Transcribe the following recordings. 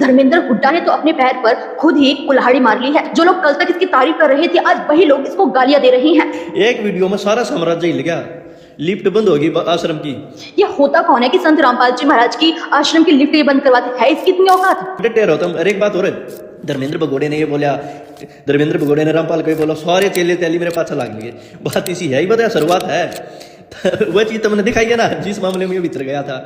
धर्मेंद्र हुड्डा ने तो अपने पैर पर खुद ही कुल्हाड़ी मार ली है। जो लोग कल तक इसकी तारीफ कर रहे थे, आज वही लोग इसको गालियां दे रहे हैं। एक वीडियो में सारा साम्राज्य हिल गया, लिफ्ट बंद होगी आश्रम की। ये होता कौन है कि संत रामपाल जी महाराज की आश्रम की लिफ्ट ये बंद करवाते है? इसकी इतनी औकात? डटे रहो तुम। अरे एक बात हो रही, धर्मेंद्र भगोड़े ने ये बोला, धर्मेंद्र भगोड़े ने रामपाल को ये बोला, सारे चेले तेली मेरे पाछा लाग लिए। बात इसी है ही, बताया शुरुआत है। वह चीज तुमने दिखाई है ना, जिस मामले में ये भीतर गया था,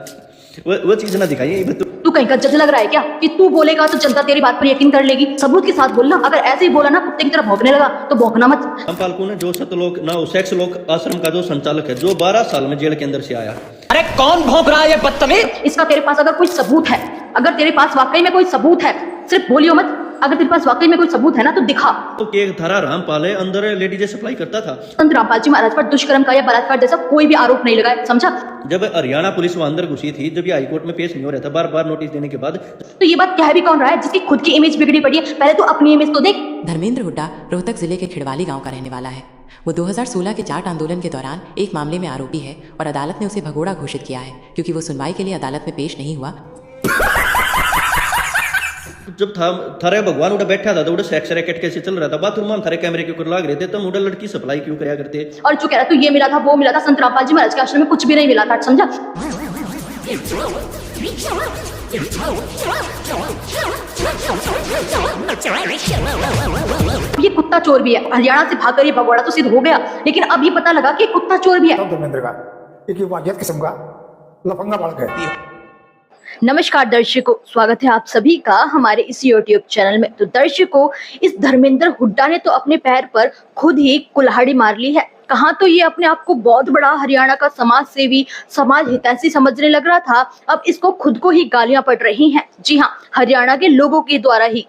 वो चीज ना दिखाई है। तू कहीं का जज लग रहा है क्या कि तू बोलेगा तो जनता तेरी बात पर यकीन कर लेगी? सबूत के साथ बोलना। अगर ऐसे ही बोला ना कुत्ते की तरह भौंकने लगा तो भौंकना मत। रामपाल को ने जो सतलोक ना सेक्स लोक आश्रम का जो संचालक है, जो 12 साल में जेल के अंदर से आया। अरे कौन भौंक रहा है ये बदतमीज? इसका तेरे पास अगर कोई सबूत है, अगर तेरे पास वाकई में कोई सबूत है, सिर्फ बोलियो मत। अगर तेरे पास वाकई में कोई सबूत है ना तो दिखा। तो केक थारा रामपाल है अंदर लेडीज सप्लाई करता था। संत रामपाल जी महाराज पर दुष्कर्म का या बलात्कार जैसा कोई भी आरोप नहीं लगाया, समझा? जब हरियाणा पुलिस वहां अंदर घुसी थी, जब ये हाईकोर्ट में पेश नहीं हो रहा था, बार बार नोटिस देने के बाद, तो ये बात कह भी कौन रहा है जिसकी खुद की इमेज बिगड़ी पड़ी है? पहले तो अपनी इमेज तो देख। धर्मेंद्र हुड्डा रोहतक जिले के खिड़वाली गांव का रहने वाला है। वो 2016 के जाट आंदोलन के दौरान एक मामले में आरोपी है और अदालत ने उसे भगोड़ा घोषित किया है क्योंकि वो सुनवाई के लिए अदालत में पेश नहीं हुआ। जब थारे भगवान उड़ा बैठा था तो उड़ा सेक्स रैकेट कैसे चल रहा था, बाथरूम में थारे कैमरे के ऊपर लाग रहे थे, तुम उड़ा लड़की सप्लाई क्यों कराया करते? और जो कह रहा तू ये मिला था वो मिला था, संत रामपाल जी महाराज के आश्रम में कुछ भी नहीं मिला था, समझा? ये कुत्ता चोर भी है। हरियाणा से भागकर ये भगोड़ा तो सिद्ध हो गया, लेकिन अब ये पता लगा कि कुत्ता चोर भी है। धर्मेंद्र का एक वाहियत किस्म का लफंगा बालक है। नमस्कार दर्शकों, स्वागत है आप सभी का हमारे इस YouTube चैनल में। तो दर्शकों, इस धर्मेंद्र हुड्डा ने तो अपने पैर पर खुद ही कुल्हाड़ी मार ली है। कहाँ तो ये अपने आप को बहुत बड़ा हरियाणा का समाज सेवी, समाज हितैषी समझने लग रहा था, अब इसको खुद को ही गालियां पड़ रही हैं। जी हाँ, हरियाणा के लोगों के द्वारा ही।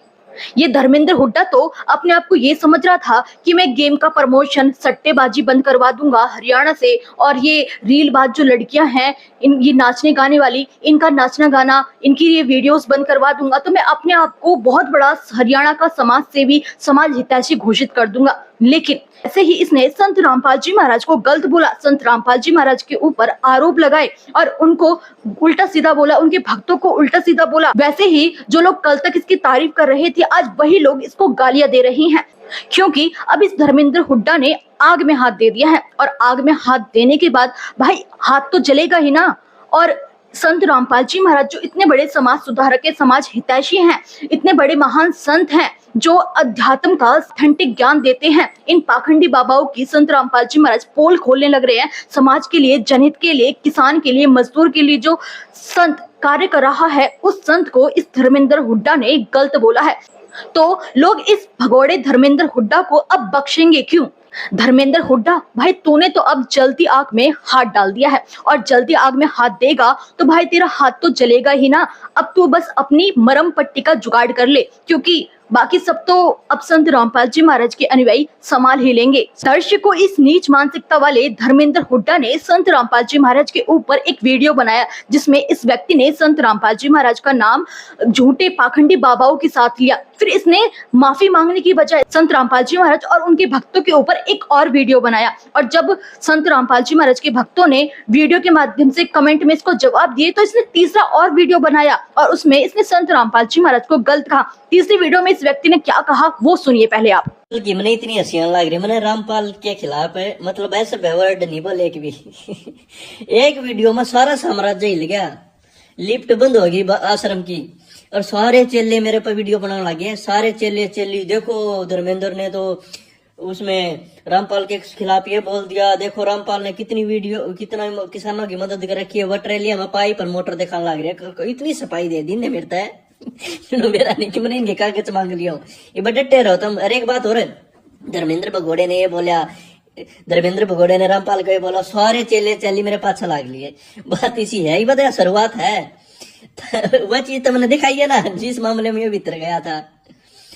ये धर्मेंद्र हुड्डा तो अपने आप को ये समझ रहा था कि मैं गेम का प्रमोशन, सट्टेबाजी बंद करवा दूंगा हरियाणा से, और ये रीलबाज जो लड़कियां हैं, ये नाचने गाने वाली, इनका नाचना गाना, इनकी ये वीडियोस बंद करवा दूंगा, तो मैं अपने आप को बहुत बड़ा हरियाणा का समाज सेवी, समाज हितैषी घोषित कर दूंगा। लेकिन ऐसे ही इसने संत रामपाल जी महाराज को गलत बोला, संत रामपाल जी महाराज के ऊपर आरोप लगाए और उनको उल्टा सीधा बोला, उनके भक्तों को उल्टा सीधा बोला। वैसे ही जो लोग कल तक इसकी तारीफ कर रहे थे, आज वही लोग इसको गालियां दे रहे हैं, क्योंकि अब इस धर्मेंद्र हुड्डा ने आग में हाथ दे दिया है। और आग में हाथ देने के बाद भाई हाथ तो जलेगा ही ना। और संत रामपाल जी महाराज जो इतने बड़े समाज सुधारक है, समाज हितैषी हैं, इतने बड़े महान संत हैं जो अध्यात्म का ऑथेंटिक ज्ञान देते हैं, इन पाखंडी बाबाओं की संत रामपाल जी महाराज पोल खोलने लग रहे हैं। समाज के लिए, जनहित के लिए, किसान के लिए, मजदूर के लिए जो संत कार्य कर रहा है, उस संत को इस धर्मेंद्र हुड्डा ने गलत बोला है। तो लोग इस भगोड़े धर्मेंद्र हुड्डा को अब बख्शेंगे क्यों? धर्मेंद्र हुड्डा भाई, तूने तो अब जलती आग में हाथ डाल दिया है, और जलती आग में हाथ देगा तो भाई तेरा हाथ तो जलेगा ही ना। अब तू बस अपनी मरम पट्टी का जुगाड़ कर ले, क्योंकि बाकी सब तो अब संत रामपाल जी महाराज के अनुयायी संभाल ही लेंगे। दर्शकों, इस नीच मानसिकता वाले धर्मेंद्र हुड्डा ने संत रामपाल जी महाराज के ऊपर एक वीडियो बनाया, जिसमें इस व्यक्ति ने संत रामपाल जी महाराज का नाम झूठे पाखंडी बाबाओं के साथ लिया। फिर इसने माफी मांगने की बजाय संत रामपाल जी महाराज और उनके भक्तों के ऊपर एक और वीडियो बनाया। और जब संत रामपाल जी महाराज के भक्तों ने वीडियो के माध्यम से कमेंट में इसको जवाब दिए, तो इसने तीसरा और वीडियो बनाया और उसमें इसने संत रामपाल जी महाराज को गलत कहा। तीसरी वीडियो में इस व्यक्ति ने क्या कहा वो सुनिए पहले आप। मैंने इतनी हंसियां लग रही, मैंने रामपाल के खिलाफ है, मतलब ऐसे वर्ड नहीं बोले एक भी। एक वीडियो में सारा साम्राज्य हिल गया, लिफ्ट बंद होगी आश्रम की, और सारे चेले मेरे पर वीडियो बनाने लगे। सारे चेले चेली देखो, धर्मेंद्र ने तो उसमें रामपाल के खिलाफ ये बोल दिया, देखो रामपाल ने कितनी वीडियो, कितना किसानों की मदद कर रखी है, वट्रेलिया में पाई पर मोटर दिखाने लग रही है। इतनी सफाई दे दी ने मेरता है। मेरा नहीं कि मैंने इनके कागज मांग लिया हूँ, ये बड़े डटे रहो तुम। अरे एक बात हो रही, धर्मेंद्र भगोड़े ने ये बोला, धर्मेंद्र भगोड़े ने रामपाल को ये बोला, सारे चेले चेली मेरे पाछा लाग लिए। बात इसी है ही, बताया शुरुआत है। वह चीज तुमने दिखाई है ना, जिस मामले में ये भीतर गया था,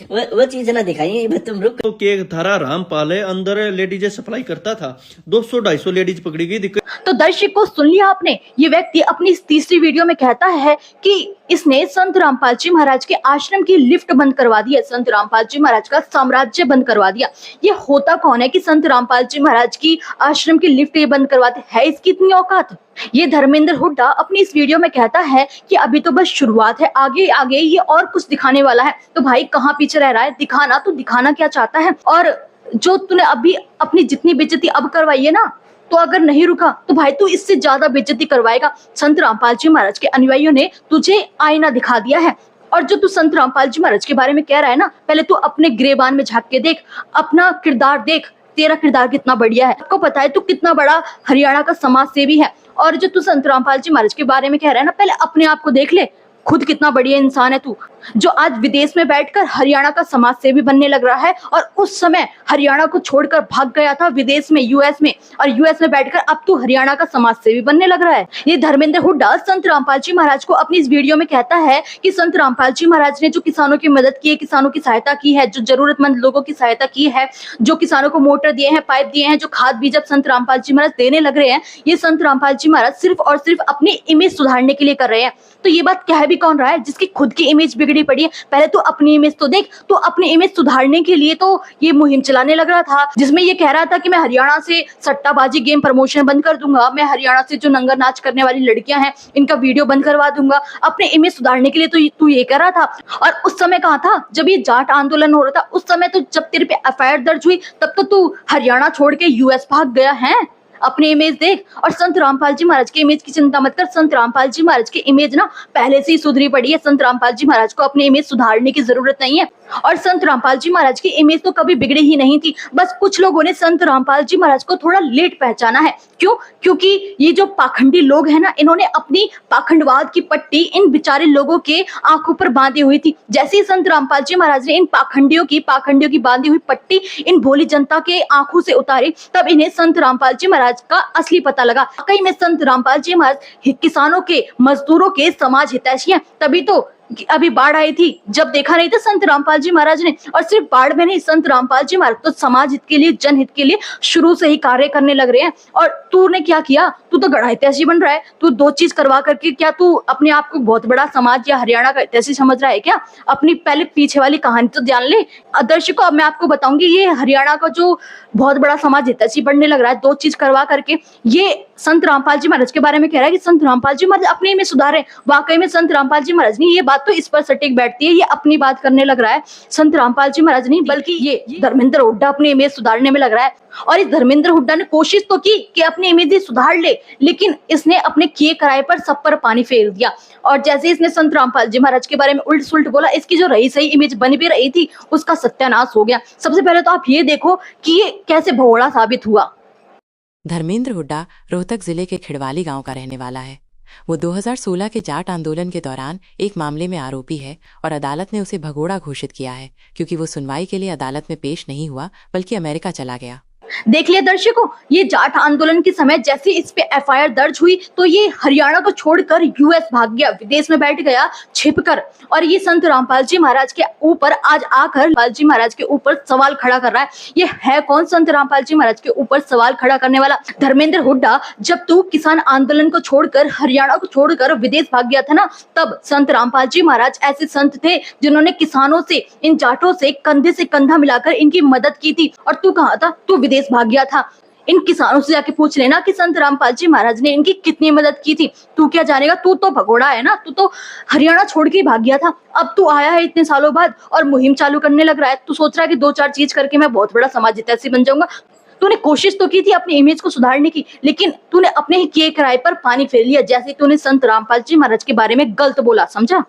वो चीज ना दिखाई। तुम रुक। तो केक थारा रामपाल है अंदर लेडीज सप्लाई करता था, 200-250 लेडीज पकड़ी गई। तो दर्शकों, सुन लिया आपने, ये व्यक्ति अपनी इस तीसरी वीडियो में कहता है कि इसने संत रामपाल जी महाराज के आश्रम की लिफ्ट बंद करवा दी है, संत रामपाल जी महाराज का साम्राज्य बंद करवा दिया। ये होता कौन है कि संत रामपाल जी महाराज की आश्रम की लिफ्ट ये बंद करवाते है? इसकी इतनी औकात? ये धर्मेंद्र हुड्डा अपनी इस वीडियो में कहता है कि अभी तो बस शुरुआत है, आगे आगे ये और कुछ दिखाने वाला है। तो भाई कहाँ पीछे रह रहा है, दिखाना। तो दिखाना क्या चाहता है? और जो तूने अभी अपनी जितनी बेइज्जती अब करवाई है ना, तो अगर नहीं रुका तो भाई तू इससे ज्यादा बेइज्जती करवाएगा। संत रामपाल जी महाराज के अनुयायियों ने तुझे आईना दिखा दिया है। और जो तू संत रामपाल जी महाराज के बारे में कह रहा है ना, पहले तू अपने गिरेबान में झांक के देख, अपना किरदार देख, तेरा किरदार कितना बढ़िया है। आपको पता है तू कितना बड़ा हरियाणा का समाज सेवी है। और जो तू संत रामपाल जी महाराज के बारे में कह रहा है ना, पहले अपने आप को देख ले, खुद कितना बढ़िया इंसान है तू, जो आज विदेश में बैठकर हरियाणा का समाज सेवी बनने लग रहा है। और उस समय हरियाणा को छोड़कर भाग गया था विदेश में, यूएस में, और यूएस में बैठकर अब तू हरियाणा का समाज सेवी बनने लग रहा है। ये धर्मेंद्र हुड्डा संत रामपाल जी महाराज को अपनी इस वीडियो में कहता है कि संत रामपाल जी महाराज ने जो किसानों की मदद की है, किसानों की सहायता की है, जो जरूरतमंद लोगों की सहायता की है, जो किसानों को मोटर दिए हैं, पाइप दिए हैं, जो खाद बीज अब संत रामपाल जी महाराज देने लग रहे हैं, ये संत रामपाल जी महाराज सिर्फ और सिर्फ अपनी इमेज सुधारने के लिए कर रहे हैं। तो ये बात कह भी कौन रहा है? जिसकी खुद की इमेज बिगड़ी पड़ी है। पहले तो अपनी इमेज तो देख। तो अपनी इमेज सुधारने के लिए तो ये मुहिम चलाने लग रहा था, जिसमें ये कह रहा था कि मैं हरियाणा से सट्टाबाजी गेम प्रमोशन बंद कर दूंगा, मैं हरियाणा से जो नंगा नाच करने वाली लड़कियां हैं इनका वीडियो बंद करवा दूंगा। अपने इमेज सुधारने के लिए तो तू ये कह रहा था। और उस समय कहाँ था जब ये जाट आंदोलन हो रहा था? उस समय तो जब तेरे पे एफआईआर दर्ज हुई तब तो तू हरियाणा छोड़ के यूएस भाग गया है। अपनी इमेज देख। और संत रामपाल जी महाराज की इमेज की चिंता मत कर। संत रामपाल जी महाराज की इमेज ना पहले से ही सुधरी पड़ी है। संत रामपाल जी महाराज को अपनी इमेज सुधारने की जरूरत नहीं है। और संत रामपाल जी महाराज की इमेज तो कभी बिगड़ी ही नहीं थी। बस कुछ लोगों ने संत रामपाल जी महाराज को थोड़ा लेट पहचाना है। क्यों? क्योंकि ये जो पाखंडी लोग हैं ना, इन्होंने अपनी पाखंडवाद की पट्टी इन बेचारे लोगों के आंखों पर बांधी हुई थी। जैसे ही संत रामपाल जी महाराज ने इन पाखंडियों की बांधी हुई पट्टी इन भोली जनता के आंखों से उतारी, तब इन्हें संत रामपाल जी महाराज का असली पता लगा। कई में संत रामपाल जी महाराज किसानों के, मजदूरों के समाज हितैषी हैं। तभी तो अभी बाढ़ आई थी, जब देखा नहीं था संत रामपाल जी महाराज ने। और सिर्फ बाढ़ में नहीं, संत रामपाल जी महाराज तो समाज हित के लिए, जनहित के लिए शुरू से ही कार्य करने लग रहे हैं। और तूने क्या किया? तू तो गड़ा हितैषी बन रहा है। तू दो चीज करवा करके क्या तू अपने आप को बहुत बड़ा समाज या हरियाणा का हितैषी समझ रहा है क्या? अपनी पहले पीछे वाली कहानी तो जान ले। दर्शकों, अब मैं आपको बताऊंगी ये हरियाणा का जो बहुत बड़ा समाज हितैषी बनने लग रहा है दो चीज करवा करके। ये संत रामपाल जी महाराज के बारे में कह रहा है कि संत रामपाल जी महाराज अपने में सुधारे। वाकई में संत रामपाल जी महाराज नहीं, ये बात तो इस पर सटीक बैठती है। ये अपनी बात करने लग रहा है। संत रामपाल जी महाराज नहीं, बल्कि ये धर्मेंद्र हुड्डा अपनी इमेज सुधारने में लग रहा है। और इस धर्मेंद्र हुड्डा ने कोशिश तो की कि अपनी इमेज सुधार ले, लेकिन इसने अपने किए कराए पर सब पर पानी फेर दिया। और जैसे इसने संत रामपाल जी महाराज के बारे में उल्ट सुल्ट बोला, इसकी जो रही सही इमेज बनी भी रही थी उसका सत्यानाश हो गया। सबसे पहले तो आप ये देखो कि ये कैसे भगोड़ा साबित हुआ। धर्मेंद्र हुड्डा रोहतक जिले के खिड़वाली गांव का रहने वाला है। वो 2016 के जाट आंदोलन के दौरान एक मामले में आरोपी है और अदालत ने उसे भगोड़ा घोषित किया है, क्योंकि वो सुनवाई के लिए अदालत में पेश नहीं हुआ बल्कि अमेरिका चला गया। देख लिया दर्शकों, ये जाट आंदोलन के समय जैसे इस पे एफआईआर दर्ज हुई तो ये हरियाणा को छोड़कर यूएस भाग गया, विदेश में बैठ गया छिपकर। और ये संत रामपाल जी महाराज के ऊपर आज आकर रामपाल जी महाराज के ऊपर सवाल खड़ा कर रहा है। ये है कौन संत रामपाल जी महाराज के ऊपर सवाल खड़ा करने वाला? धर्मेंद्र हुड्डा, जब तू किसान आंदोलन को छोड़कर, हरियाणा को छोड़कर विदेश भाग गया था ना, तब संत रामपाल जी महाराज ऐसे संत थे जिन्होंने किसानों से, इन जाटों से कंधे से कंधा मिलाकर इनकी मदद की थी। और तू कहाँ था? तू विदेश भाग गया था। इन किसानों से जाके पूछ लेना कि संत रामपाल जी महाराज ने इनकी कितनी मदद की थी। तू क्या जानेगा? तू तो भगोड़ा है ना, तू तो हरियाणा छोड़ के भाग गया था। अब तू आया है इतने सालों बाद और मुहिम चालू करने लग रहा है। तू सोच रहा है कि दो चार चीज करके मैं बहुत बड़ा समाज हितैषी बन जाऊंगा। तूने कोशिश तो की थी अपनी इमेज को सुधारने की, लेकिन तूने अपने ही किए कराए पर पानी फेर लिया, जैसे तूने संत रामपाल जी महाराज के बारे में गलत बोला, समझा?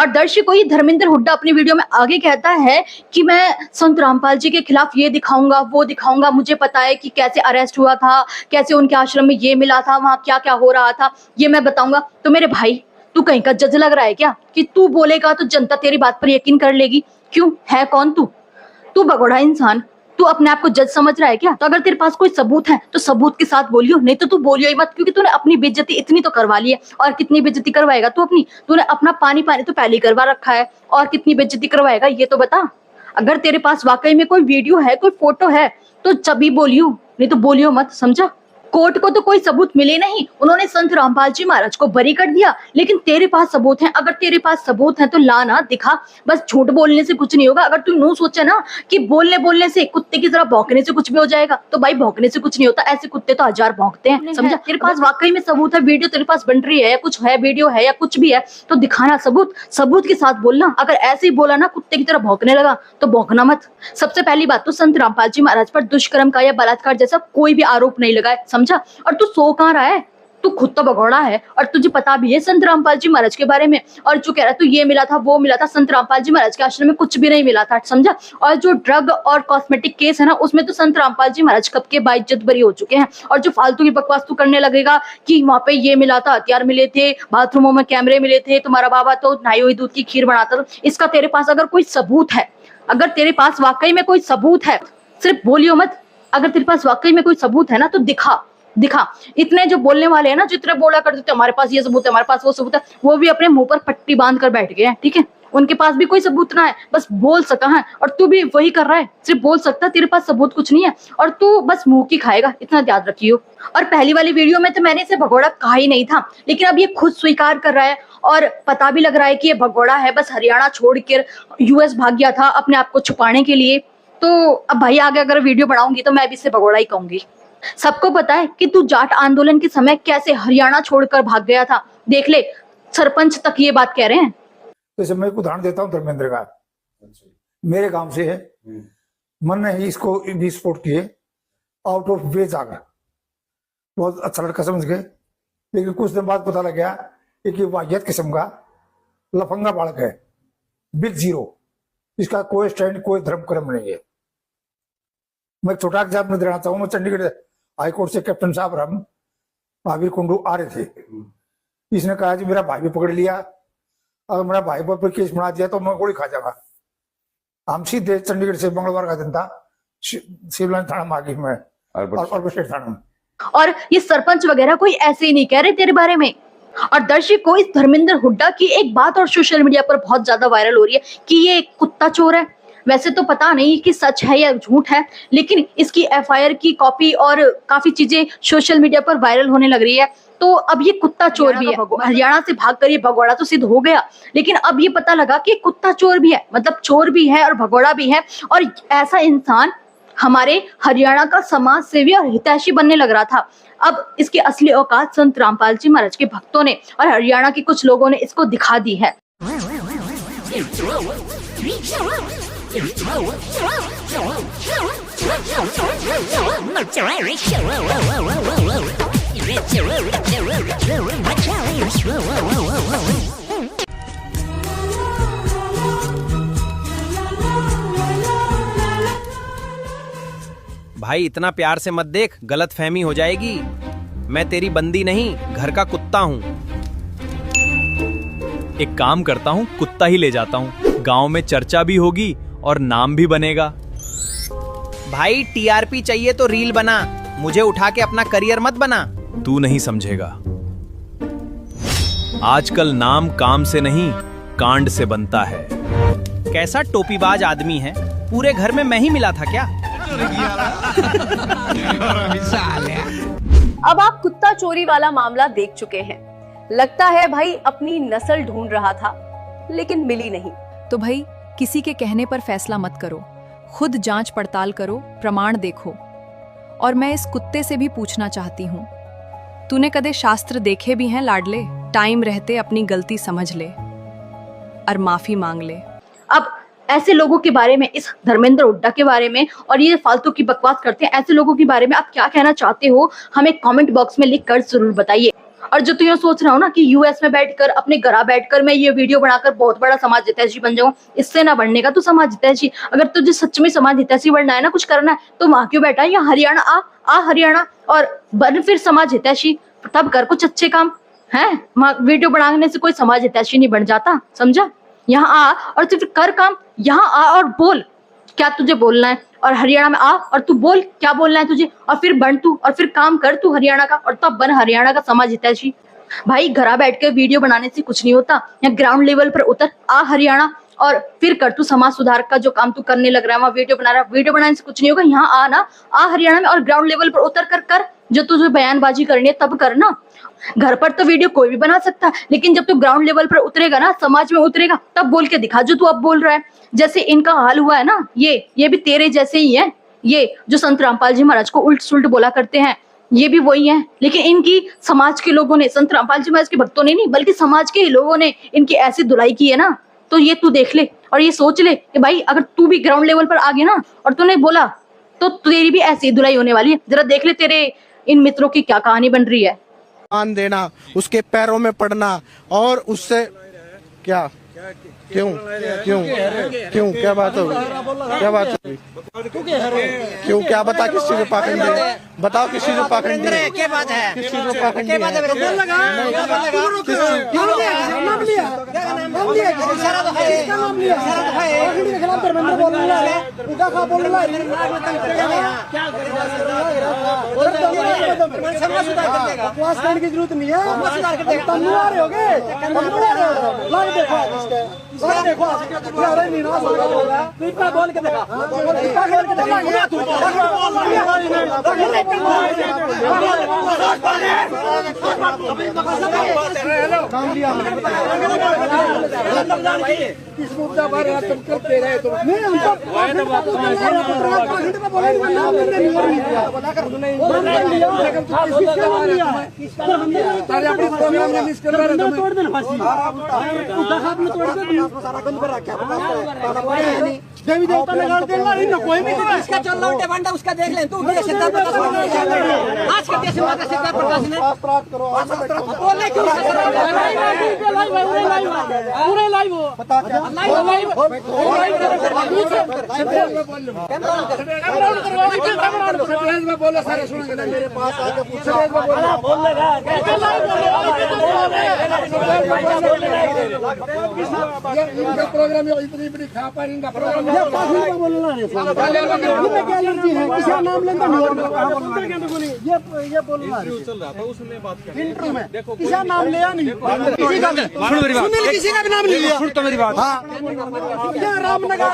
और दर्शकों, ये धर्मेंद्र हुड्डा अपनी वीडियो में आगे कहता है कि मैं संत रामपाल जी के खिलाफ ये दिखाऊंगा, वो दिखाऊंगा, मुझे पता है कि कैसे अरेस्ट हुआ था, कैसे उनके आश्रम में ये मिला था, वहां क्या क्या हो रहा था, ये मैं बताऊंगा। तो मेरे भाई, तू कहीं का जज लग रहा है क्या कि तू बोलेगा तो जनता तेरी बात पर यकीन कर लेगी? क्यों? है कौन तू? तू भगोड़ा इंसान। तू अपने आप को जज समझ रहा है क्या? तो अगर तेरे पास कोई सबूत है तो सबूत के साथ बोलियो, नहीं तो तू बोलियो ही मत, क्योंकि तूने अपनी बेइज्जती इतनी तो करवा ली है। और कितनी बेइज्जती करवाएगा तू अपनी? तूने अपना पानी पानी तो पहले ही करवा रखा है, और कितनी बेइज्जती करवाएगा ये तो बता। अगर तेरे पास वाकई में कोई वीडियो है, कोई फोटो है तो जब भी बोलियो, नहीं तो बोलियो मत, समझा? कोर्ट को तो कोई सबूत मिले नहीं, उन्होंने संत रामपाल जी महाराज को बरी कर दिया। लेकिन तेरे पास सबूत है, अगर तेरे पास सबूत है तो ला ना, दिखा। बस झूठ बोलने से कुछ नहीं होगा। अगर तू यूं सोचे ना कि बोलने से, कुत्ते की तरह भौंकने से कुछ भी हो जाएगा, तो भाई भौंकने से कुछ नहीं होता। ऐसे कुत्ते तो हजार भौंकते हैं, समझा। तेरे पास वाकई में सबूत है, वीडियो तेरे पास बन रही है या कुछ है, वीडियो है या कुछ भी है, तो दिखाना सबूत, सबूत के साथ बोलना। अगर ऐसे ही बोला ना कुत्ते की तरह भौंकने लगा तो भौंकना मत। सबसे पहली बात तो संत रामपाल जी महाराज पर दुष्कर्म का या बलात्कार जैसा कोई भी आरोप नहीं लगा है, समझा। और तू सो कहाँ रहा है, तू खुद तो भगोड़ा है और तुझे पता भी है संत रामपाल जी महाराज के बारे में। और जो कह रहा है तू ये मिला था वो मिला था, संत रामपाल जी महाराज के आश्रम में कुछ भी नहीं मिला था, समझा। और जो ड्रग और कॉस्मेटिक केस है ना, उसमें तो संत रामपाल जी महाराज कब के बाइज्जत बरी हो चुके हैं। और जो फालतू की बकवास तू करने लगेगा कि वहां पे ये मिला था, हथियार मिले थे, बाथरूमों में कैमरे मिले थे, तुम्हारा बाबा तो नहाई हुई दूध की खीर बनाता था, इसका तेरे पास अगर कोई सबूत है, अगर तेरे पास वाकई में कोई सबूत है, सिर्फ बोलियो मत। अगर तेरे पास वाकई में कोई सबूत है ना तो दिखा। इतने जो बोलने वाले हैं ना, जितने बोला करते थे हमारे पास ये सबूत है, हमारे पास वो सबूत है, वो भी अपने मुंह पर पट्टी बांध कर बैठ गए हैं, ठीक है। उनके पास भी कोई सबूत ना है, बस बोल सका है। और तू भी वही कर रहा है, सिर्फ बोल सकता, तेरे पास सबूत कुछ नहीं है और तू बस मुंह की खाएगा, इतना याद रखियो। और पहली वाली वीडियो में तो मैंने इसे भगोड़ा कहा ही नहीं था, लेकिन अब ये खुद स्वीकार कर रहा है और पता भी लग रहा है कि ये भगोड़ा है, बस हरियाणा छोड़कर यूएस भाग गया था अपने आप को छुपाने के लिए। तो अब भाई आगे अगर वीडियो बनाऊंगी तो मैं भी इसे भगोड़ा ही कहूंगी। सबको पता है कि तू जाट आंदोलन के समय कैसे हरियाणा छोड़कर भाग गया था, देख ले, सरपंच तक ये बात कह रहे हैं। जैसे मैं एक उदाहरण देता हूँ धर्मेंद्र का, मेरे गांव से है, मन ने ही इसको विस्फोट किए, आउट ऑफ वे जाकर बहुत अच्छा लड़का समझ गए। लेकिन कुछ दिन बाद पता लग गया कि वाहियत किस्म का लफंगा बालक है, बिग जीरो, इसका कोई स्टैंड, कोई धर्म कर्म नहीं है। मैं छोटा एग्जाम्पल देना चाहूँ, मैं चंडीगढ़ हाई कोर्ट से कैप्टन साहब राम महावीर कुंडू आ रहे थे। इसने कहा जी मेरा भाई भी पकड़ लिया, अगर मेरा भाई पर केस बना दिया तो मैं गोली खा जाऊंगा। हम सीधे चंडीगढ़ से मंगलवार का दिन था, सिविल लाइन थाना में आ गई मैं, और स्टेट थाना में। और ये सरपंच वगैरह कोई ऐसे ही नहीं कह रहे तेरे बारे में। और दर्शकों, इस धर्मेंद्र हुड्डा की एक बात और सोशल मीडिया पर बहुत ज्यादा वायरल हो रही है कि ये एक कुत्ता चोर है। वैसे तो पता नहीं कि सच है या झूठ है, लेकिन इसकी एफआईआर की कॉपी और काफी चीजें सोशल मीडिया पर वायरल होने लग रही है। तो अब ये कुत्ता चोर भी है, हरियाणा से भागकर ये भगोड़ा तो सिद्ध हो गया, लेकिन अब ये पता लगा कि कुत्ता चोर भी है, मतलब चोर भी है और भगोड़ा भी है। और ऐसा इंसान हमारे हरियाणा का समाज सेवी और हितैषी बनने लग रहा था। अब इसकी असली औकात संत रामपाल जी महाराज के भक्तों ने और हरियाणा के कुछ लोगों ने इसको दिखा दी है। भाई इतना प्यार से मत देख, गलत फहमी हो जाएगी। मैं तेरी बंदी नहीं, घर का कुत्ता हूँ। एक काम करता हूँ, कुत्ता ही ले जाता हूँ, गांव में चर्चा भी होगी और नाम भी बनेगा। भाई टीआरपी चाहिए तो रील बना, मुझे उठा के अपना करियर मत बना। तू नहीं समझेगा। आजकल नाम काम से नहीं, कांड से बनता है। कैसा टोपीबाज आदमी है, पूरे घर में मैं ही मिला था क्या? अब आप कुत्ता चोरी वाला मामला देख चुके हैं। लगता है भाई अपनी नस्ल ढूंढ रहा था, लेकिन मिली नहीं। तो भाई किसी के कहने पर फैसला मत करो, खुद जांच पड़ताल करो, प्रमाण देखो। और मैं इस कुत्ते से भी पूछना चाहती हूँ, तूने कदे शास्त्र देखे भी हैं लाडले? टाइम रहते अपनी गलती समझ ले और माफी मांग ले। अब ऐसे लोगों के बारे में, इस धर्मेंद्र हुड्डा के बारे में और ये फालतू की बकवास करते हैं ऐसे लोगों के बारे में आप क्या कहना चाहते हो, हमें कमेंट बॉक्स में लिख कर जरूर बताइए। और जो तुम सोच रहा हो ना कि यूएस में बैठकर, अपने घर बैठकर मैं ये वीडियो बनाकर बहुत बड़ा समाज हितैषी बन जाऊं, इससे ना बनने का। तू समाज हितैषी, अगर तुझे सच में समाज हितैषी बनना है ना, कुछ करना है, तो वहां क्यों बैठा है? यहाँ हरियाणा आ हरियाणा और बन फिर समाज हितैषी, तब कर कुछ अच्छे काम है। वीडियो बनाने से कोई समाज हितैषी नहीं बन जाता, समझा। यहाँ आ और सिर्फ कर काम, यहाँ आ और बोल क्या तुझे बोलना है, और हरियाणा में आ और तू बोल क्या बोलना है तुझे, और फिर बन तू, और फिर काम कर तू हरियाणा का, और तब बन हरियाणा का समाज हितैषी। भाई घर बैठ के वीडियो बनाने से कुछ नहीं होता, यहाँ ग्राउंड लेवल पर उतर, आ हरियाणा और फिर कर तू समाज सुधार का जो काम तू करने लग रहा है, वहाँ वीडियो बना रहा है। वीडियो बनाने से कुछ नहीं होगा, यहाँ आ ना, आ हरियाणा में और ग्राउंड लेवल पर उतर कर जो तुझे बयानबाजी करनी है तब करना। घर पर तो वीडियो कोई भी बना सकता है, लेकिन जब तू ग्राउंड लेवल पर उतरेगा ना, समाज में उतरेगा, तब बोल के दिखा जो तू अब बोल रहा है। जैसे इनका हाल हुआ है ना, ये भी तेरे जैसे ही है। ये जो संत रामपाल जी महाराज को उल्ट सुल्ट बोला करते हैं, ये भी वही है। लेकिन इनकी समाज के लोगों ने, संत रामपाल जी महाराज के भक्तों ने नहीं, बल्कि समाज के लोगों ने इनकी ऐसी धुलाई की है ना, तो ये तू देख ले और ये सोच ले कि भाई अगर तू भी ग्राउंड लेवल पर आ गया ना और तूने बोला, तो तेरी भी ऐसी धुलाई होने वाली है। जरा देख ले तेरे इन मित्रों की क्या कहानी बन रही है। मान देना, उसके पैरों में पड़ना और उससे क्या क्यों क्यों क्यों क्या बात होगी, क्या बात होगी, क्यों क्या बता, किस चीज में पाखंडी है, बताओ किस चीज में पाखंडी है, क्या बात है, किस चीज में पाखंडी है, की जरूरत नहीं है। बोल के देखा, किस मुद्दा पर तुम करते रहे तुम देवी देवता लगा देना, कोई भी इसका चल रहा है बंदा, उसका देख ले तू। आज का देश माता सीता प्रकाश ने बोले क्यों पूरे लाइव हो, बता क्या लाइव बोलो, सारे सुनेंगे मेरे पास आके पूछो, प्रोग्राम इतनी बड़ी खा पाएंगे प्रोग्राम बोलना है, नाम लेंगे ये बोलना इंटरव्यू में किसी नाम लिया नहीं, किसी का भी नाम नहीं लिया, मेरी बात रामनगर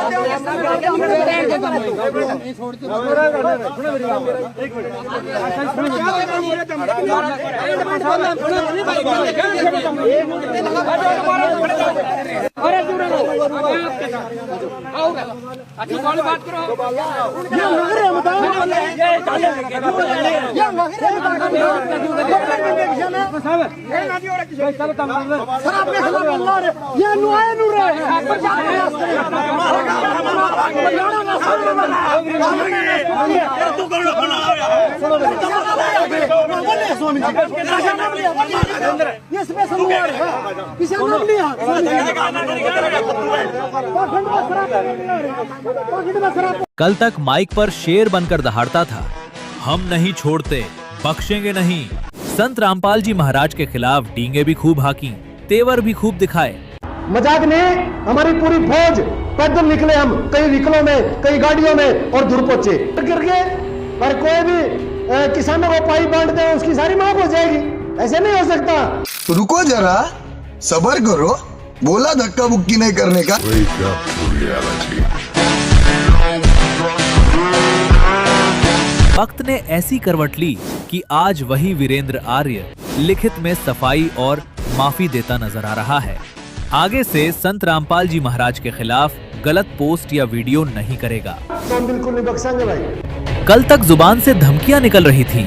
कल तक माइक पर शेर बनकर दहाड़ता था, हम नहीं छोड़ते, बख्शेंगे नहीं। संत रामपाल जी महाराज के खिलाफ डींगे भी खूब हाकी, तेवर भी खूब दिखाए। मजाक नहीं, हमारी पूरी फौज पैदल निकले, हम कई व्हीकलों में, कई गाड़ियों में और दूर पहुंचे करके, पर कोई भी किसानों को पाई बांट दे उसकी सारी माफ हो जाएगी, ऐसे नहीं हो सकता। रुको जरा, सबर करो, बोला धक्का बुक्की नहीं करने का। वक्त ने ऐसी करवट ली कि आज वही वीरेंद्र आर्य लिखित में सफाई और माफी देता नजर आ रहा है। आगे से संत रामपाल जी महाराज के खिलाफ गलत पोस्ट या वीडियो नहीं करेगा। तो हम बिल्कुल नहीं बख्शेंगे भाई। कल तक जुबान से धमकियां निकल रही थीं,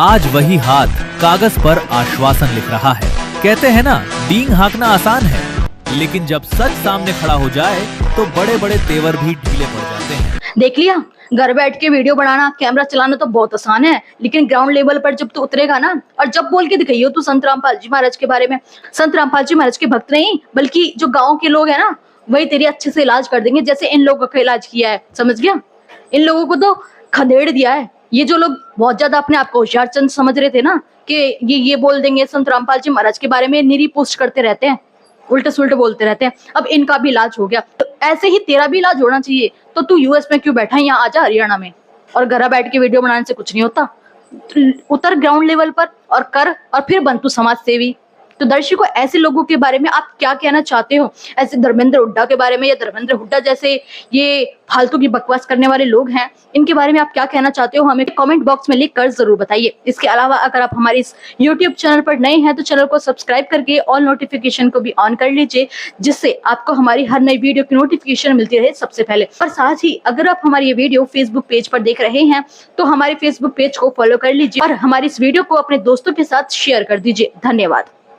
आज वही हाथ कागज पर आश्वासन लिख रहा है। कहते हैं ना, डींग हाँकना आसान है, लेकिन जब सच सामने खड़ा हो जाए तो बड़े बड़े तेवर भी ढीले पड़ जाते हैं। देख लिया, घर बैठ के वीडियो बनाना, कैमरा चलाना तो बहुत आसान है, लेकिन ग्राउंड लेवल पर जब तू उतरेगा ना, और जब बोल के दिखाइयो तू संत रामपाल जी महाराज के बारे में, संत रामपाल जी महाराज के भक्त नहीं, बल्कि जो गाँव के लोग हैं ना, वही तेरी अच्छे से इलाज कर देंगे, जैसे इन लोगों का इलाज किया है। समझ गया? इन लोगों को तो खदेड़ दिया है। ये जो लोग बहुत ज्यादा अपने आप को होशियार चंद समझ रहे थे ना, कि ये बोल देंगे संत रामपाल जी महाराज के बारे में, निरी पोस्ट करते रहते हैं, उल्टे सुल्टे बोलते रहते हैं। अब इनका भी इलाज हो गया, तो ऐसे ही तेरा भी इलाज होना चाहिए। तो तू यूएस में क्यों बैठा है, यहाँ आजा हरियाणा में, और घर बैठ के वीडियो बनाने से कुछ नहीं होता। उतर ग्राउंड लेवल पर और कर, और फिर बन तू समाज सेवी। तो दर्शकों, ऐसे लोगों के बारे में आप क्या कहना चाहते हो? ऐसे धर्मेंद्र हुड्डा के बारे में, या धर्मेंद्र हुड्डा जैसे ये फालतू की बकवास करने वाले लोग हैं, इनके बारे में आप क्या कहना चाहते हो? हमें कमेंट बॉक्स में लिख कर जरूर बताइए। इसके अलावा अगर आप हमारे इस YouTube चैनल पर नए हैं तो चैनल को सब्सक्राइब करके ऑल नोटिफिकेशन को भी ऑन कर लीजिए, जिससे आपको हमारी हर नई वीडियो की नोटिफिकेशन मिलती रहे सबसे पहले। और साथ ही अगर आप हमारी ये वीडियो फेसबुक पेज पर देख रहे हैं तो हमारे फेसबुक पेज को फॉलो कर लीजिए और हमारी इस वीडियो को अपने दोस्तों के साथ शेयर कर दीजिए। धन्यवाद।